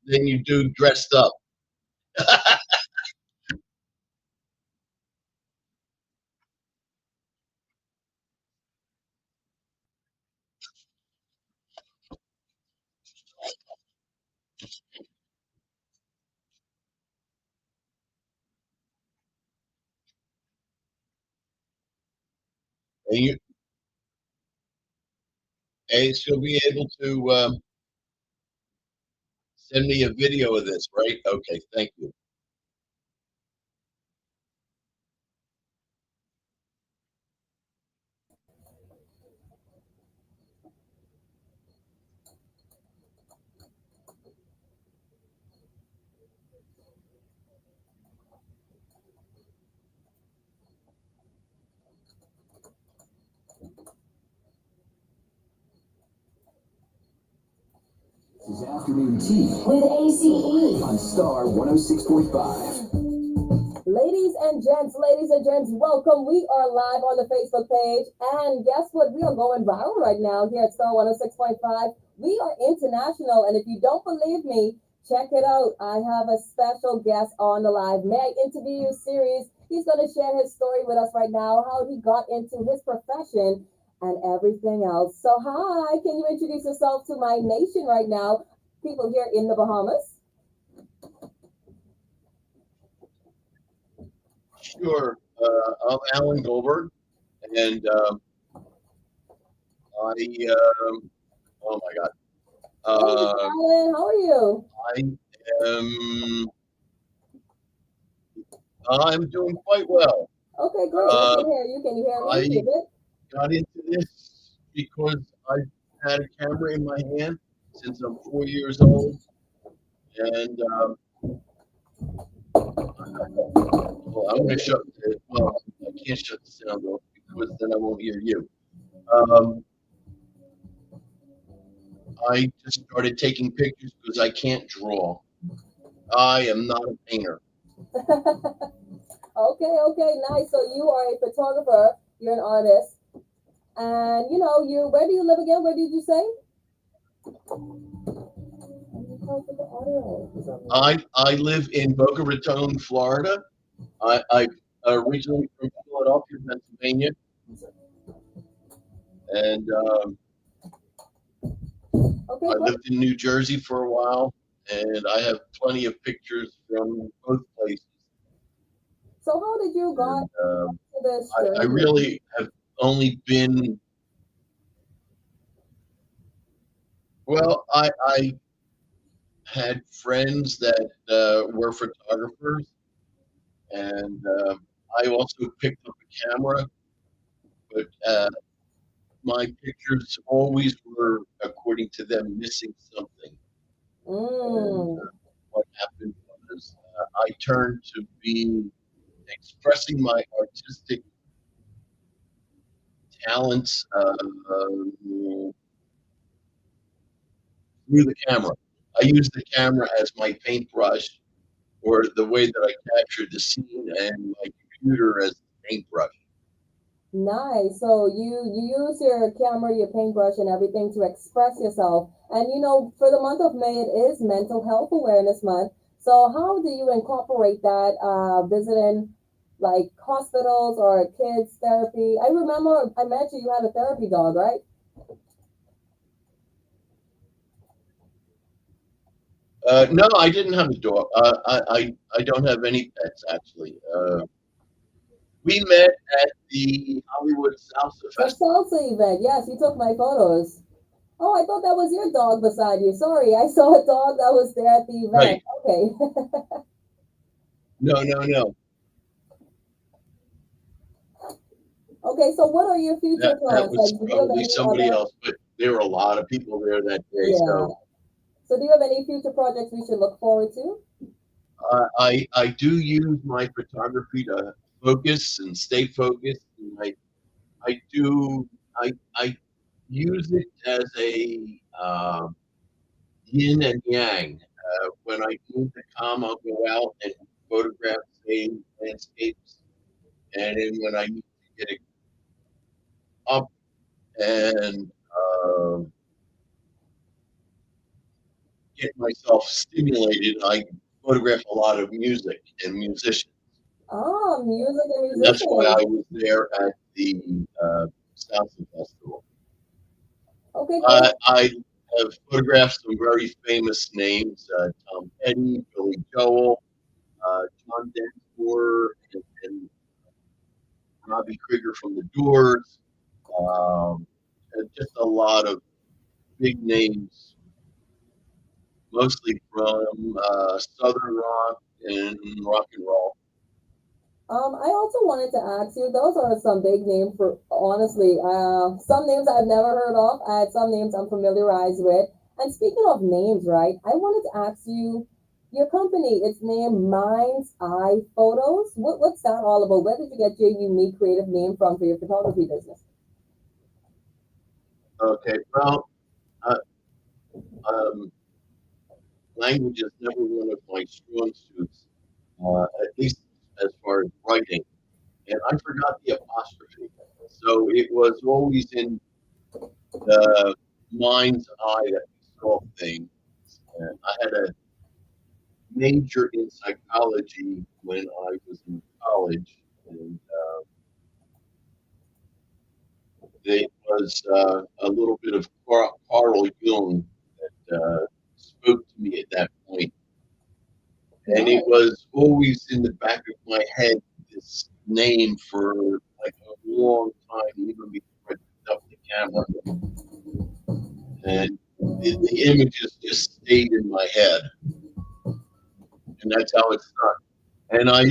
than you do dressed up. And you and she'll be able to send me a video of this, right? Okay, thank you. This is Afternoon Tea with ACE on Star 106.5. Ladies and gents, welcome. We are live on the Facebook page. And guess what? We are going viral right now here at Star 106.5. We are international. And if you don't believe me, check it out. I have a special guest on the live May I Interview You series. He's going to share his story with us right now, how he got into his profession and everything else. So, hi, can you introduce yourself to my nation right now? People here in the Bahamas. Sure. I'm Alan Goldberg, and oh my God, Hey, uh, Alan, how are you? I am I'm doing quite well. Okay, great. We Uh, can hear you. Can you hear me? You I good? got into this because I've had a camera in my hand since I'm 4 years old, and well, I'm going to shut it. Well, I can't shut the sound off because then I won't hear you. Um, I just started taking pictures because I can't draw. I am not a painter. Okay, nice. So you are a photographer. You're an artist, and you. Where do you live again? Where did you say? I live in Boca Raton, Florida. I originally from Philadelphia, Pennsylvania, and Okay, I great. lived in New Jersey for a while, and I have plenty of pictures from both places. So how did you got And to this I journey? really have only been well. I had friends that were photographers, and I also picked up a camera, but my pictures always were, according to them, missing something. And Mm. what happened was I turned to be expressing my artistic talents through the camera. I use the camera as my paintbrush, or the way that I captured the scene, and my computer as the paintbrush. Nice. So you use your camera, your paintbrush, and everything to express yourself. And for the month of May, it is Mental Health Awareness Month. So how do you incorporate that? Visiting like hospitals or kids therapy. I remember I met you. You had a therapy dog, right? No, I didn't have a dog. I don't have any pets actually. We met at the Hollywood Salsa The Festival. salsa event. Yes, you took my photos. Oh, I thought that was your dog beside you. Sorry, I saw a dog that was there at the event. Right. Okay. No, no, no. Okay, so what are your future That plans? was Like, do you have probably any somebody other? else, but there were a lot of people there that day. Yeah. So So, do you have any future projects we should look forward to? I do use my photography to focus and stay focused. And I do I use it as a yin and yang. When I need to calm, I'll go out and photograph, say, landscapes, and then when I need to get it up and get myself stimulated, I photograph a lot of music and musicians. Ah, music and And that's why I musicians. was there at the Salsa Festival. Okay, great. I have photographed some very famous names: Tom Petty, Billy Joel, John Denver, and Robbie Krieger from the Doors. And just a lot of big names, mostly from Southern rock and rock and roll. I also wanted to ask you, those are some big names for, honestly, some names I've never heard of, some names I'm familiarized with. And speaking of names, right, I wanted to ask you, your company, it's named Mind's Eye Photos. What's that all about? Where did you get your unique creative name from for your photography business? Okay, well, uh, um, language is never one of my strong suits, at least as far as writing. And I forgot the apostrophe. So it was always in the mind's eye that we saw things. And I had a major in psychology when I was in college, and it was a little bit of Carl Jung that spoke to me at that point. And it Nice. was always in the back of my head, this name for like a long time, even before I picked up the camera. And the images just stayed in my head, and that's how it stuck. And I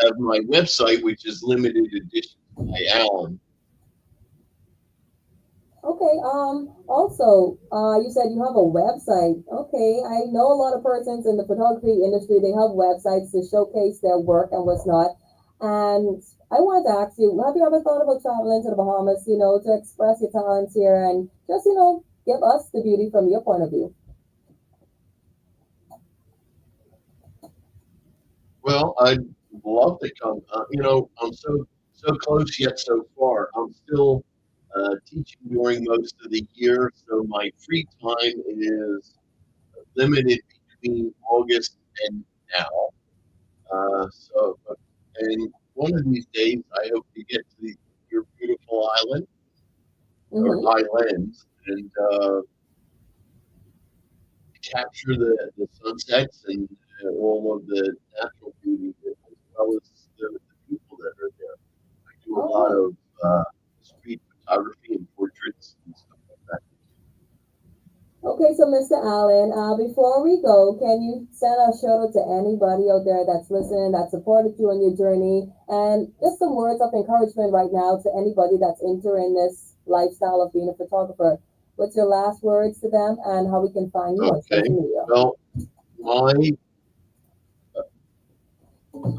have my website, which is limited edition by Alan. Okay. Also, you said you have a website. Okay. I know a lot of persons in the photography industry, they have websites to showcase their work and what's not. And I wanted to ask you, have you ever thought about traveling to the Bahamas, to express your talents here and just, give us the beauty from your point of view? Well, I'd love to come. I'm so close yet so far. I'm still teaching during most of the year, so my free time is limited between August and now. And one of these days, I hope to get to your beautiful island or Mm-hmm. islands and capture the sunsets and all of the natural beauty as well as the people that are there. I do a lot Oh, of street photography and portraits and stuff like that. okay. So, Mr. Allen, before we go, can you send a shout out to anybody out there that's listening, that supported you on your journey, and just some words of encouragement right now to anybody that's entering this lifestyle of being a photographer? What's your last words to them, and how we can find you on Okay. social media? Well, my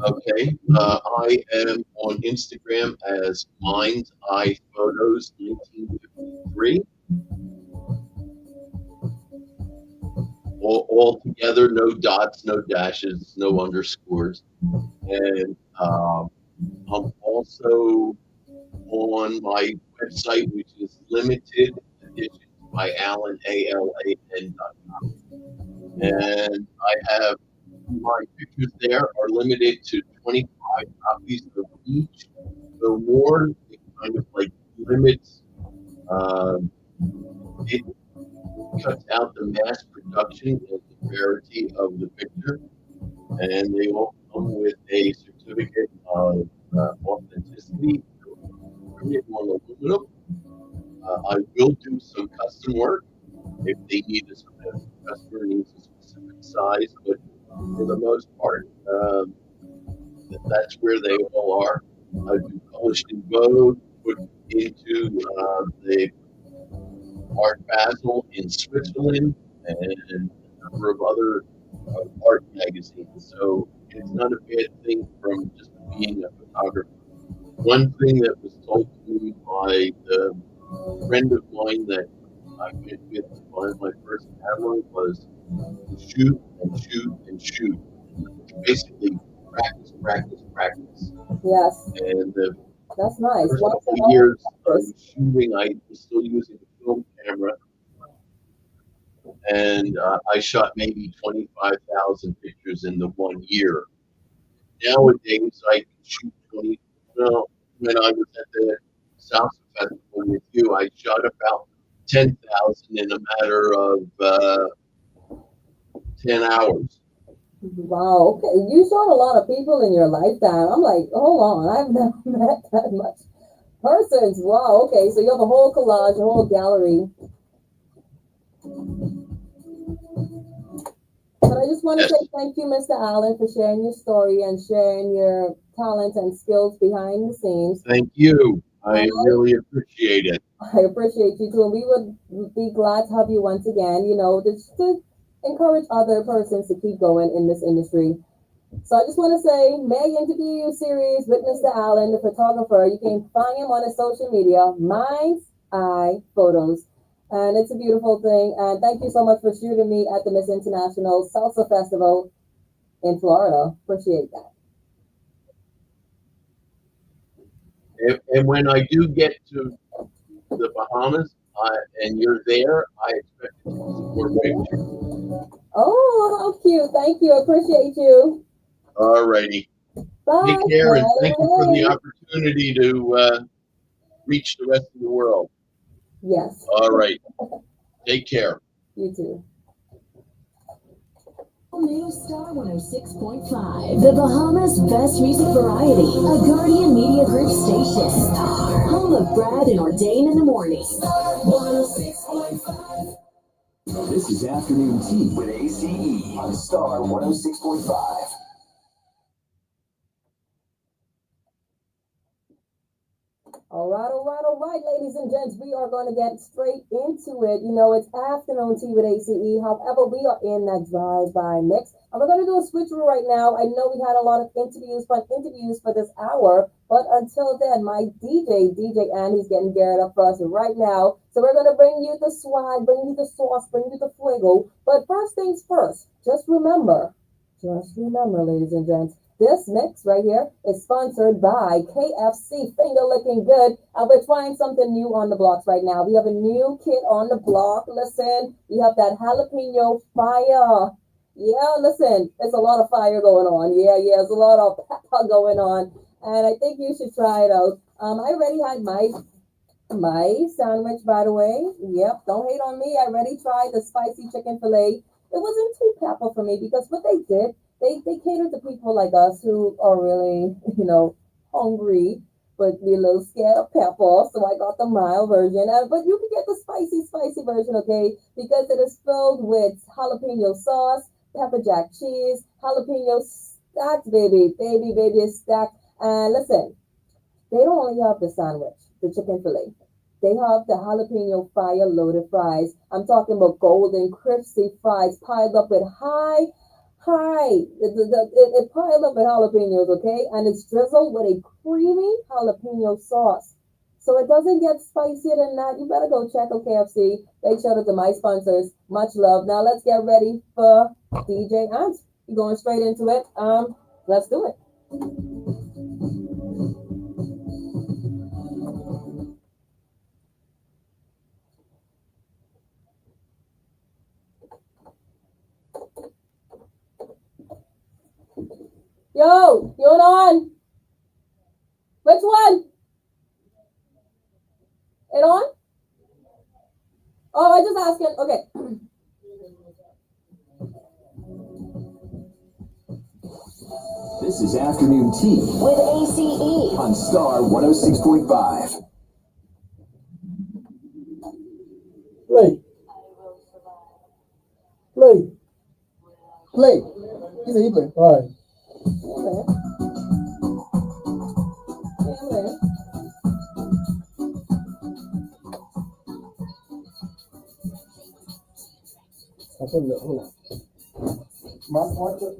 okay. I am on Instagram as Mind's Eye Photos 1953. All together, no dots, no dashes, no underscores. And I'm also on my website, which is limited edition by Alan, ALAN.com. And I have my pictures there are limited to 25 copies of each. So more, it kind of like limits, it cuts out the mass production and the rarity of the picture. And they all come with a certificate of authenticity, printed on aluminum. I will do some custom work if they need a customer needs a specific size, but for the most part, that's where they all are. I've been published in Vogue, put into the Art Basel in Switzerland, and a number of other art magazines. So it's not a bad thing from just being a photographer. One thing that was told to me by the friend of mine that I went with to find my first camera was shoot and shoot and shoot. Basically, practice, practice, practice. Yes, And the that's nice. first Once couple and of always years I practice. was shooting, I was still using a film camera, and I shot maybe 25,000 pictures in the 1 year. Nowadays, I can shoot 20. Well, when I was at the Salsa Festival with you, I shot about 10,000 in a matter of 10 hours. Wow. Okay. You shot a lot of people in your lifetime. I'm like, hold on. I've never met that much persons. Wow. Okay. So you have a whole collage, a whole gallery. But I just want to Yes. say thank you, Mr. Allen, for sharing your story and sharing your talent and skills behind the scenes. Thank you. I And really appreciate it. I appreciate you too. And we would be glad to have you once again, you know, just to encourage other persons to keep going in this industry. So I just want to say, May Interview series with Mr. Allen, the photographer. You can find him on his social media, Mind's Eye Photos. And it's a beautiful thing. And thank you so much for shooting me at the Miss International Salsa Festival in Florida. Appreciate that. And when I do get to the Bahamas and you're there, I expect to support you. Oh, how cute. Thank you. Appreciate you. All righty. Bye. Take care, and thank you for the Bye. opportunity to reach the rest of the world. Yes. All right. Take care. You too. New Star 106.5, the Bahamas' best music variety, a Guardian Media Group station. Star, home of Brad and Ordain in the morning. Star 106.5. This is Afternoon Tea with ACE on Star 106.5. All right, ladies and gents, we are going to get straight into it. You know, it's afternoon tea with ACE. However, we are in that drive-by mix. And we're going to do a switcheroo right now. I know we had a lot of fun interviews for this hour. But until then, my DJ Andy's getting geared up for us right now. So we're going to bring you the swag, bring you the sauce, bring you the fuego. But first things first, just remember, ladies and gents, this mix right here is sponsored by KFC Finger Licking Good. And we're trying something new on the blocks right now. We have a new kit on the block. Listen, we have that jalapeno fire. Yeah, listen, it's a lot of fire going on. Yeah, there's a lot of pepper going on. And I think you should try it out. I already had my sandwich, by the way. Yep, don't hate on me. I already tried the spicy chicken fillet. It wasn't too pepper for me because what they did, they cater to people like us who are really, hungry, but be a little scared of pepper. So I got the mild version. But you can get the spicy version, okay? Because it is filled with jalapeno sauce, pepper jack cheese, jalapeno stacks, baby, it's stacked. And listen, they don't only have the sandwich, the chicken fillet. They have the jalapeno fire loaded fries. I'm talking about golden, crispy fries piled up with it piled up with jalapenos, okay? And it's drizzled with a creamy jalapeno sauce. So it doesn't get spicier than that. You better go check out KFC. They showed it to my sponsors. Much love. Now let's get ready for DJ Ant. You're going straight into it. Let's do it. Yo, you on? Which one? It on? Oh, I just asking. Okay. This is Afternoon Tea With ACE on Star 106.5. Play. He said he play. All right. Hold on. My partner.